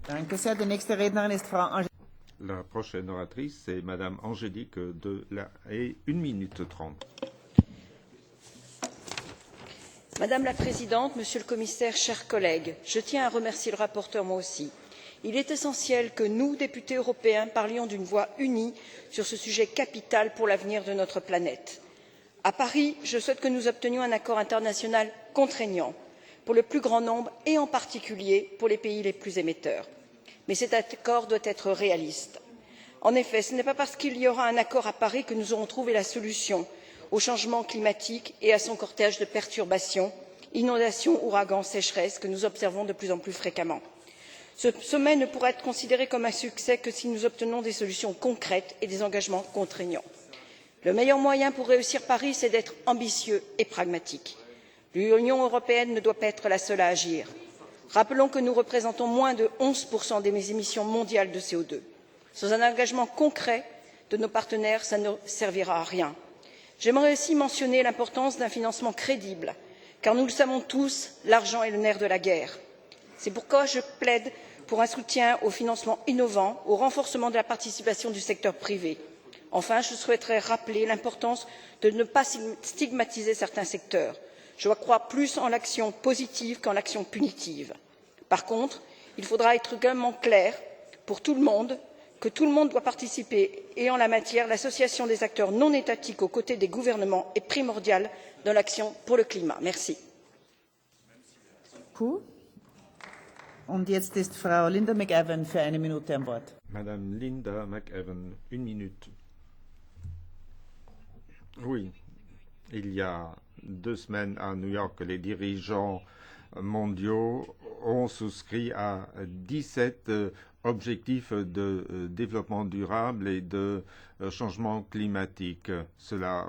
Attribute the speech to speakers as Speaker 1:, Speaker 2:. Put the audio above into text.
Speaker 1: Danke sehr. Die nächste Rednerin ist Frau Angelique.
Speaker 2: La prochaine oratrice, c'est Madame Angélique de la Haye, 1 minute 30.
Speaker 3: Madame la Présidente, Monsieur le Commissaire, chers collègues, je tiens à remercier le rapporteur moi aussi. Il est essentiel que nous, députés européens, parlions d'une voix unie sur ce sujet capital pour l'avenir de notre planète. À Paris, je souhaite que nous obtenions un accord international contraignant pour le plus grand nombre et en particulier pour les pays les plus émetteurs. Mais cet accord doit être réaliste. En effet, ce n'est pas parce qu'il y aura un accord à Paris que nous aurons trouvé la solution au changement climatique et à son cortège de perturbations, inondations, ouragans, sécheresses que nous observons de plus en plus fréquemment. Ce sommet ne pourra être considéré comme un succès que si nous obtenons des solutions concrètes et des engagements contraignants. Le meilleur moyen pour réussir Paris, c'est d'être ambitieux et pragmatique. L'Union européenne ne doit pas être la seule à agir. Rappelons que nous représentons moins de 11% des émissions mondiales de CO2. Sans un engagement concret de nos partenaires, ça ne servira à rien. J'aimerais aussi mentionner l'importance d'un financement crédible, car nous le savons tous, l'argent est le nerf de la guerre. C'est pourquoi je plaide pour un soutien au financement innovant, au renforcement de la participation du secteur privé. Enfin, je souhaiterais rappeler l'importance de ne pas stigmatiser certains secteurs. Je crois plus en l'action positive qu'en l'action punitive. Par contre, il faudra être également clair pour tout le monde que tout le monde doit participer et en la matière, l'association des acteurs non étatiques aux côtés des gouvernements est primordiale dans l'action pour le climat. Merci.
Speaker 1: Und jetzt ist Frau Linda McEwan für 1 Minute am Wort.
Speaker 2: Madame Linda McEwan, 1 minute. Oui, il y a 2 semaines à New York, les dirigeants mondiaux ont souscrit à 17 objectifs de développement durable et de changement climatique. Cela